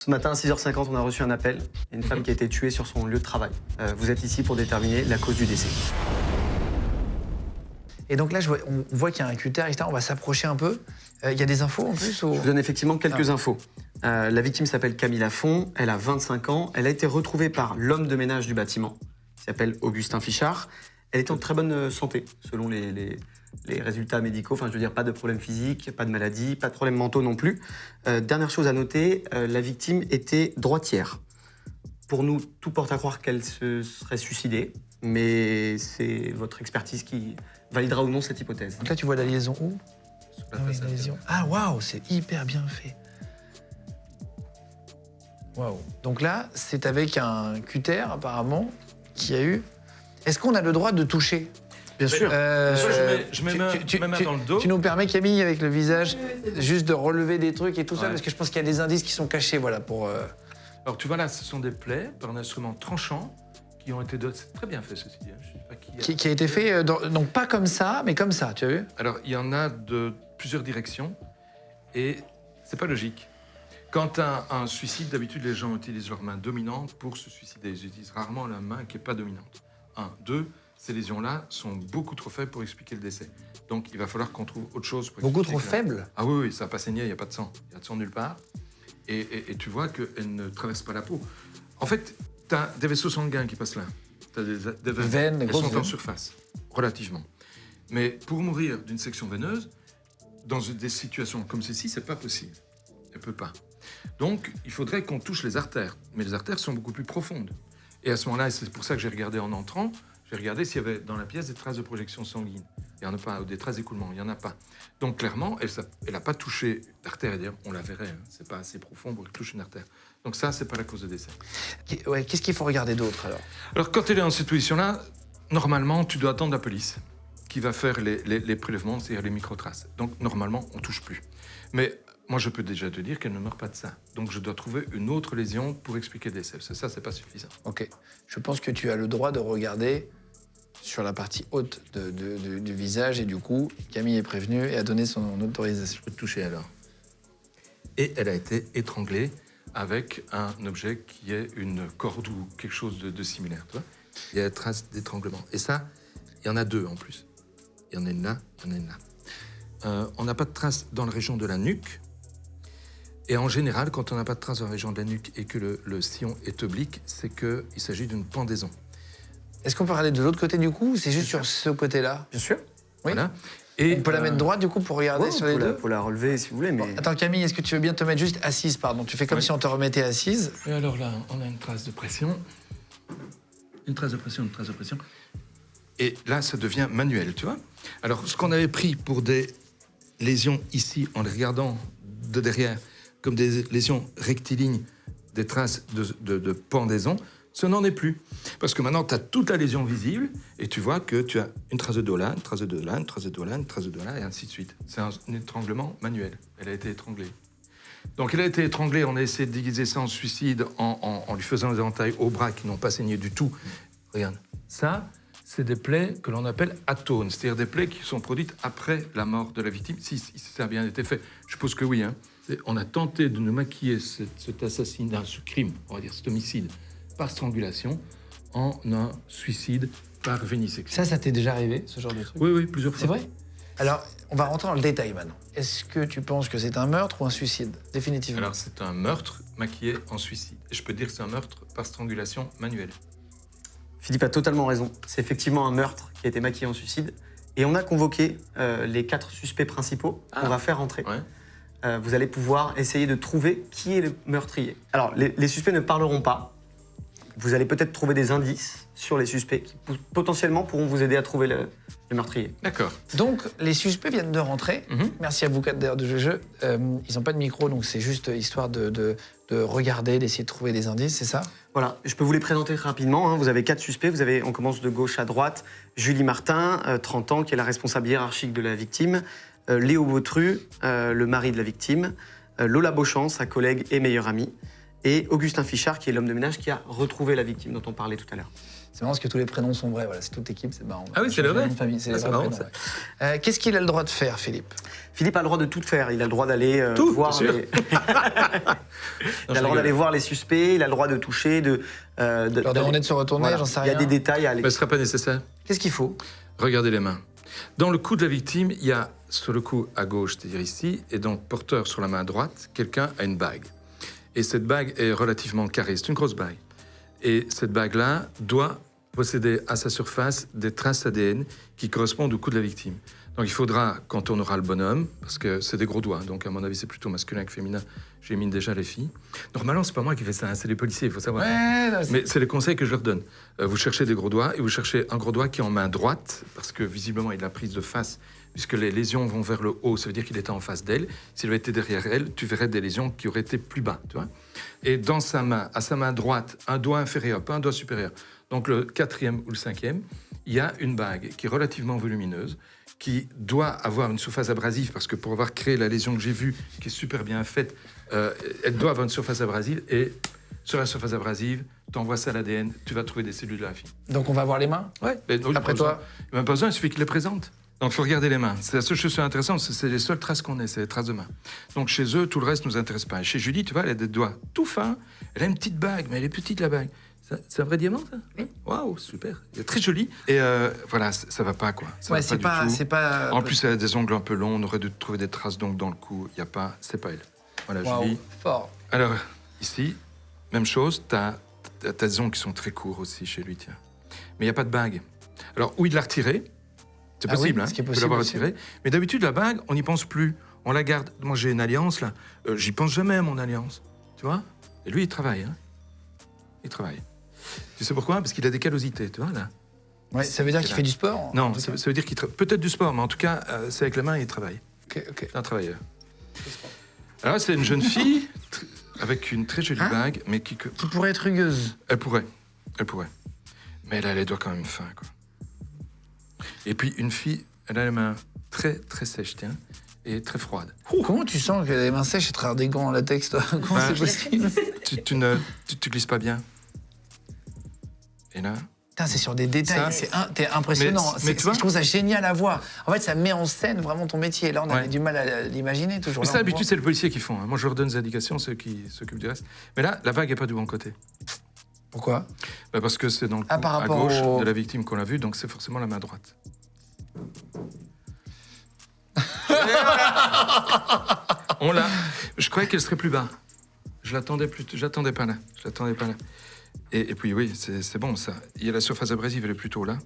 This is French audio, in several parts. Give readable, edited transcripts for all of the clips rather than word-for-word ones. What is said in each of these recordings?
Ce matin à 6h50, on a reçu un appel. Il y a une femme qui a été tuée sur son lieu de travail. Vous êtes ici pour déterminer la cause du décès. Et donc là, on voit qu'il y a un cutter, etc. On va s'approcher un peu. Il y a des infos en plus ou... Je vous donne effectivement quelques infos. La victime s'appelle Camille Lafont, elle a 25 ans. Elle a été retrouvée par l'homme de ménage du bâtiment, qui s'appelle Augustin Fichard. Elle est en très bonne santé, selon les résultats médicaux. Enfin, je veux dire, pas de problème physique, pas de maladie, pas de problèmes mentaux non plus. Dernière chose à noter, la victime était droitière. Pour nous, tout porte à croire qu'elle se serait suicidée, mais c'est votre expertise qui validera ou non cette hypothèse. Donc là, tu vois la liaison où? Ah oui, la liaison. Ah, waouh, c'est hyper bien fait. Waouh. Donc là, c'est avec un cutter, apparemment, qui a eu... Est-ce qu'on a le droit de toucher? Bien sûr. Je mets ma main dans le dos. Tu nous permets, Camille, avec le visage, juste de relever des trucs et tout ça, Ouais. parce que je pense qu'il y a des indices qui sont cachés, voilà, pour... Alors tu vois là, ce sont des plaies par un instrument tranchant qui ont été... C'est très bien fait, ceci dit. Je sais pas Qui a été fait, donc pas comme ça, mais comme ça, tu as vu? Alors, il y en a de plusieurs directions et c'est pas logique. Quand un suicide, d'habitude, les gens utilisent leur main dominante pour se suicider. Ils utilisent rarement la main qui n'est pas dominante. 1. 2, ces lésions-là sont beaucoup trop faibles pour expliquer le décès. Donc, il va falloir qu'on trouve autre chose pour Beaucoup expliquer trop que faible? Ah oui, oui, ça n'a pas saigné, il n'y a pas de sang. Il n'y a de sang nulle part. Et tu vois qu'elle ne traverse pas la peau. En fait, tu as des vaisseaux sanguins qui passent là. Tu as des veines, des elles grosses sont en veines. surface, relativement. Mais pour mourir d'une section veineuse, dans des situations comme celle-ci, c'est pas possible. Elle peut pas. Donc, il faudrait qu'on touche les artères. Mais les artères sont beaucoup plus profondes. Et à ce moment-là, et c'est pour ça que j'ai regardé en entrant, j'ai regardé s'il y avait dans la pièce des traces de projection sanguine. Il n'y en a pas, ou des traces d'écoulement, il n'y en a pas. Donc, clairement, elle n'a pas touché l'artère. Et d'ailleurs, on la verrait, hein. C'est pas assez profond pour qu'elle touche une artère. Donc ça, c'est pas la cause de décès. Ouais, qu'est-ce qu'il faut regarder d'autre, alors? Alors, quand elle est dans cette position-là, normalement, tu dois attendre la police qui va faire les prélèvements, c'est-à-dire les microtraces. Donc, normalement, on ne touche plus. Mais moi, je peux déjà te dire qu'elle ne meurt pas de ça. Donc, je dois trouver une autre lésion pour expliquer le décès. Ça, c'est pas suffisant. Ok. Je pense que tu as le droit de regarder sur la partie haute du visage et du coup, Camille est prévenue et a donné son autorisation. Je peux te toucher alors. Et elle a été étranglée avec un objet qui est une corde ou quelque chose de similaire. Tu vois, il y a des traces d'étranglement. Et ça, il y en a deux en plus. Il y en a une là, il y en a une là. On n'a pas de traces dans la région de la nuque. Et en général, quand on n'a pas de traces dans la région de la nuque et que le sillon est oblique, c'est qu'il s'agit d'une pendaison. Est-ce qu'on peut regarder de l'autre côté du coup ou c'est juste sur ce côté-là? Bien sûr. Oui. Voilà. Et On peut la mettre droite du coup pour regarder Ouais, sur les deux? faut la relever si vous voulez, mais... Bon, attends Camille, est-ce que tu veux bien te mettre juste assise, pardon? Tu fais comme Oui. si on te remettait assise. Et alors là, on a une trace de pression. Une trace de pression, une trace de pression. Et là, ça devient manuel, tu vois. Alors, ce qu'on avait pris pour des lésions ici, en les regardant de derrière, comme des lésions rectilignes, des traces de pendaison, ce n'en est plus. Parce que maintenant, tu as toute la lésion visible et tu vois que tu as une trace de dos là, une trace de dos là, une trace de dos là, une trace de dos là, et ainsi de suite. C'est un étranglement manuel. Elle a été étranglée. Donc, elle a été étranglée. On a essayé de déguiser ça en suicide en lui faisant des entailles au bras qui n'ont pas saigné du tout. Regarde, ça, c'est des plaies que l'on appelle atones, c'est-à-dire des plaies qui sont produites après la mort de la victime. Si ça a bien été fait, je suppose que oui. Hein. On a tenté de nous maquiller cet assassinat, ce crime, on va dire cet homicide, par strangulation, en un suicide par vénisection. Ça t'est déjà arrivé, ce genre de truc? Oui, plusieurs fois. C'est vrai? Alors, on va rentrer dans le détail maintenant. Est-ce que tu penses que c'est un meurtre ou un suicide? Définitivement. Alors, c'est un meurtre maquillé en suicide. Et je peux dire que c'est un meurtre par strangulation manuelle. Philippe a totalement raison. C'est effectivement un meurtre qui a été maquillé en suicide. Et on a convoqué les 4 suspects principaux qu'on va faire rentrer. Ouais. Vous allez pouvoir essayer de trouver qui est le meurtrier. Alors, les suspects ne parleront pas. Vous allez peut-être trouver des indices sur les suspects qui potentiellement pourront vous aider à trouver le meurtrier. D'accord. Donc, les suspects viennent de rentrer. Merci à vous 4 d'ailleurs de jeu. Ils n'ont pas de micro, donc c'est juste histoire de regarder, d'essayer de trouver des indices, c'est ça? Voilà, je peux vous les présenter rapidement. Hein. Vous avez 4 suspects. On commence de gauche à droite. Julie Martin, 30 ans, qui est la responsable hiérarchique de la victime. Léo Bautru, le mari de la victime. Lola Beauchamp, sa collègue et meilleure amie. Et Augustin Fichard, qui est l'homme de ménage qui a retrouvé la victime dont on parlait tout à l'heure. C'est marrant parce que tous les prénoms sont vrais. Voilà, c'est toute équipe, c'est marrant. Ah oui, c'est le vrai. C'est Ah, les c'est vrais marrant, prénoms, ouais. Qu'est-ce qu'il a le droit de faire, Philippe? Philippe a le droit de tout faire. Il a le droit d'aller Tout, voir bien sûr. les... Il a le droit d'aller voir les suspects, il a le droit de toucher, Leur demander de se retourner, Voilà. j'en sais Il y rien. a des détails à aller. Mais ce ne sera pas nécessaire. Qu'est-ce qu'il faut? Regardez les mains. Dans le cou de la victime, il y a sur le cou à gauche, c'est-à-dire ici, et dans le porteur sur la main droite, quelqu'un a une bague. Et cette bague est relativement carrée, c'est une grosse bague. Et cette bague-là doit posséder à sa surface des traces ADN qui correspondent au cou de la victime. Donc il faudra, quand on aura le bonhomme, parce que c'est des gros doigts, donc à mon avis c'est plutôt masculin que féminin, j'élimine déjà les filles. Normalement c'est pas moi qui fais ça, hein, c'est les policiers, il faut savoir. Ouais, non, Mais c'est les conseils que je leur donne. Vous cherchez des gros doigts et vous cherchez un gros doigt qui est en main droite, parce que visiblement il a prise de face, puisque les lésions vont vers le haut, ça veut dire qu'il était en face d'elle. S'il avait été derrière elle, tu verrais des lésions qui auraient été plus bas, tu vois. Et dans sa main, à sa main droite, un doigt inférieur, pas un doigt supérieur, donc le 4e ou le 5e, il y a une bague qui est relativement volumineuse, qui doit avoir une surface abrasive, parce que pour avoir créé la lésion que j'ai vue, qui est super bien faite, elle doit avoir une surface abrasive, et sur la surface abrasive, tu envoies ça à l'ADN, tu vas trouver des cellules de la fille. Donc on va voir les mains? Ouais. Après toi? Il n'y a même pas besoin, il suffit qu'il les présente. Donc il faut regarder les mains. C'est la seule chose qui est intéressante, c'est les seules traces qu'on ait, c'est les traces de mains. Donc chez eux, tout le reste ne nous intéresse pas. Et chez Julie, tu vois, elle a des doigts tout fins, elle a une petite bague, mais elle est petite la bague. C'est un vrai diamant, ça? Oui. Waouh, super. Elle est très jolie. Et voilà, ça va pas, quoi. Ça Ouais, va pas du tout. c'est pas. En plus, elle a des ongles un peu longs, on aurait dû trouver des traces d'ongles dans le cou. Il y a pas, c'est pas elle. Voilà, Waouh, Julie. fort. Alors, ici, même chose, t'as des ongles qui sont très courts aussi chez lui, tiens. Mais il n'y a pas de bague. Alors, où il l'a retiré, c'est Ah oui, possible, hein, ce qui est il peut possible l'avoir aussi. retiré. Mais d'habitude, la bague, on n'y pense plus. On la garde. Moi, j'ai une alliance, là. J'y pense jamais à mon alliance. Tu vois? Et lui, il travaille, hein. Il travaille. Tu sais pourquoi? Parce qu'il a des callosités, tu vois, là. Ouais, ça veut dire qu'il fait du sport? en Non, tout ça cas. veut dire qu'il travaille. Peut-être du sport, mais en tout cas, c'est avec la main, il travaille. Ok, ok. C'est un travailleur. Alors, là, c'est une jeune fille avec une très jolie Hein? bague, mais qui... Qui pourrait être rugueuse. Elle pourrait. Mais elle a les doigts quand même fins, quoi. Et puis, une fille, elle a les mains très, très sèches, tiens, et très froides. Comment tu sens qu'elle a les mains sèches et travers des gants en latex, toi? Comment Ah, c'est possible? Tu glisses pas bien. Et là, Putain, c'est sur des détails. Ça- T'es impressionnant. mais tu vois- Je trouve ça génial à voir. En fait, ça met en scène vraiment ton métier. Là, on avait Ouais. du mal à l'imaginer toujours. mais Là, ça, on d'habitude, voit. c'est le policier qui font. Hein. Moi, je leur donne des indications, ceux qui s'occupent du reste. Mais là, la bague est pas du bon côté. Pourquoi? Bah, parce que c'est dans le Ah, cou par à rapport gauche au- de la victime qu'on l'a vue, donc c'est forcément la main droite. On l'a. Je croyais qu'elle serait plus bas. J'attendais pas là. Et puis oui, c'est bon ça. Il y a la surface abrasive, elle est plutôt là.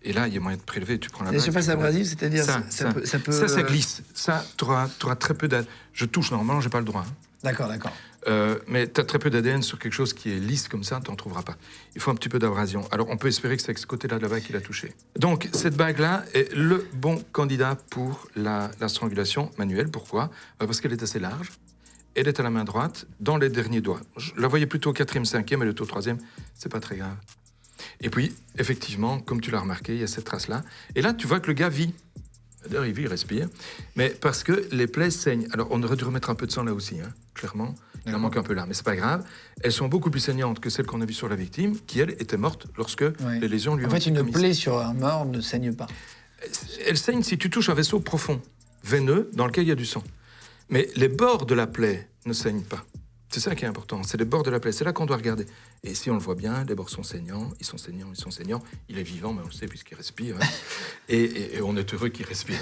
Et là, il y a moyen de prélever. Tu prends la Les bague, surfaces tu prends la- abrasives, c'est-à-dire Ça, ça peut. ça glisse. Ça, tu auras très peu d'ADN. Je touche, normalement, j'ai pas le droit. Hein. D'accord, d'accord. Mais tu as très peu d'ADN sur quelque chose qui est lisse comme ça, tu n'en trouveras pas. Il faut un petit peu d'abrasion. Alors, on peut espérer que c'est avec ce côté-là de la bague qu'il a touché. Donc, cette bague-là est le bon candidat pour la strangulation manuelle. Pourquoi? Parce qu'elle est assez large. Elle est à la main droite, dans les derniers doigts. Je la voyais plutôt au 4e, 5e, elle est au 3e. C'est pas très grave. Et puis, effectivement, comme tu l'as remarqué, il y a cette trace-là. Et là, tu vois que le gars vit. D'ailleurs, il vit, il respire. Mais parce que les plaies saignent. Alors, on aurait dû remettre un peu de sang là aussi, hein, clairement. Il en manque un peu là, mais c'est pas grave. Elles sont beaucoup plus saignantes que celles qu'on a vues sur la victime, qui, elle, était morte lorsque Ouais. les lésions lui En ont fait, été une commises. plaie sur un mort ne saigne pas. Elle saigne si tu touches un vaisseau profond, veineux, dans lequel il y a du sang. Mais les bords de la plaie ne saignent pas. C'est ça qui est important, c'est les bords de la plaie. C'est là qu'on doit regarder. Et si on le voit bien, les bords sont saignants, ils sont saignants, ils sont saignants. Il est vivant, mais on le sait puisqu'il respire. Hein. Et on est heureux qu'il respire.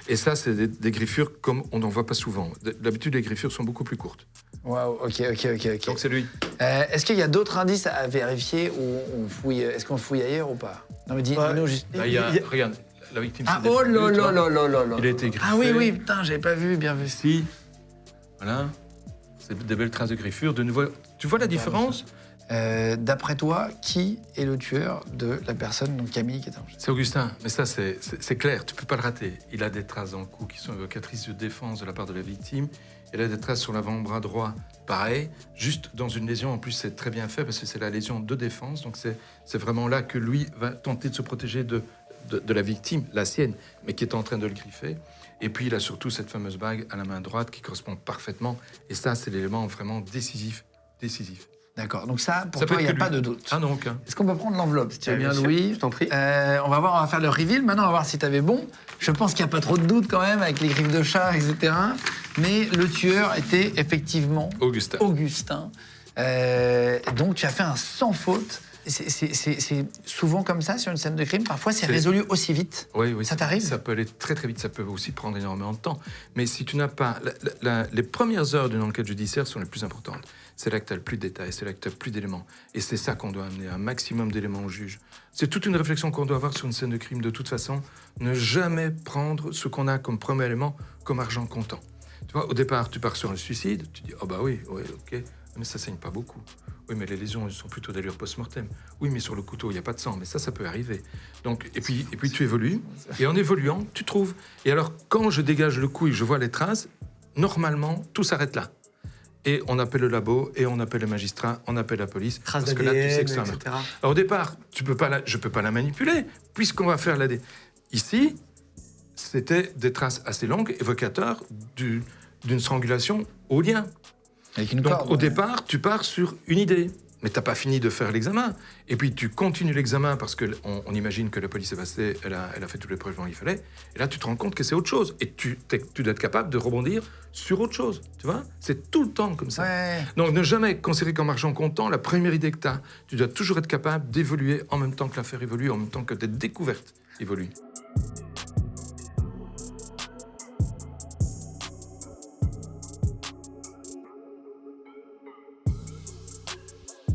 Et ça, c'est des griffures comme on n'en voit pas souvent. D'habitude, les griffures sont beaucoup plus courtes. Waouh, ok. Donc c'est lui. Est-ce qu'il y a d'autres indices à vérifier ou on fouille? Est-ce qu'on fouille ailleurs ou pas? Non, mais dis-nous juste. Là, regarde, la victime Ah, s'est oh défendue, là tu là vois. là là là. Il a été griffé. Ah oui, putain, j'avais pas vu, bien vu. Ici, voilà, c'est des belles traces de griffures. De nouveau, tu vois la différence? D'après toi, qui est le tueur de la personne, donc Camille, qui est en C'est Augustin, mais ça c'est clair, tu peux pas le rater. Il a des traces dans le cou qui sont évocatrices de défense de la part de la victime. Il a des traces sur l'avant-bras droit, pareil, juste dans une lésion. En plus, c'est très bien fait parce que c'est la lésion de défense. Donc c'est vraiment là que lui va tenter de se protéger de la victime, la sienne, mais qui est en train de le griffer. Et puis il a surtout cette fameuse bague à la main droite qui correspond parfaitement. Et ça, c'est l'élément vraiment décisif. D'accord. Donc ça, pour Ça peut toi, il n'y a être que pas lui. de doute. Ah non, aucun. Est-ce qu'on peut prendre l'enveloppe, si tu veux bien, Bien sûr, Louis? je t'en prie. On va voir, on va faire le reveal. Maintenant, on va voir si tu avais bon. Je pense qu'il n'y a pas trop de doute quand même avec les griffes de chat, etc. Mais le tueur était effectivement Augustin. Augustin. Donc tu as fait un sans faute. C'est souvent comme ça sur une scène de crime. Parfois, c'est C'est- résolu aussi vite. Oui, oui. Ça t'arrive? Ça peut aller très très vite, ça peut aussi prendre énormément de temps. Mais si tu n'as pas... les premières heures d'une enquête judiciaire sont les plus importantes. C'est là que tu as le plus de détails, c'est là que tu as le plus d'éléments. Et c'est ça qu'on doit amener, un maximum d'éléments au juge. C'est toute une réflexion qu'on doit avoir sur une scène de crime de toute façon. Ne jamais prendre ce qu'on a comme premier élément comme argent comptant. Tu vois, au départ, tu pars sur un suicide, tu dis « Oh bah oui, ok, mais ça saigne pas beaucoup. Oui, mais les lésions elles sont plutôt d'allure post-mortem. Oui, mais sur le couteau, il n'y a pas de sang, mais ça peut arriver. Donc, et puis tu évolues, et en évoluant, tu trouves. Et alors, quand je dégage le coup et je vois les traces, normalement, tout s'arrête là. Et on appelle le labo, et on appelle le magistrat, on appelle la police. Traces parce que là, tu sais d'ADN, que c'est un etc. meurtre. Alors, au départ, je peux pas la manipuler, puisqu'on va faire l'AD. Ici, c'était des traces assez longues, évocateurs d'une strangulation au lien. Avec une Donc, corde. au départ, tu pars sur une idée. Mais tu n'as pas fini de faire l'examen. Et puis, tu continues l'examen parce qu'on on imagine que la police est passée, elle a fait toutes les preuves dont il fallait. Et là, tu te rends compte que c'est autre chose. Et tu dois être capable de rebondir sur autre chose. Tu vois? C'est tout le temps comme ça. Ouais. Donc, ne jamais considérer comme argent comptant la première idée que tu as. Tu dois toujours être capable d'évoluer en même temps que l'affaire évolue, en même temps que tes découvertes évoluent.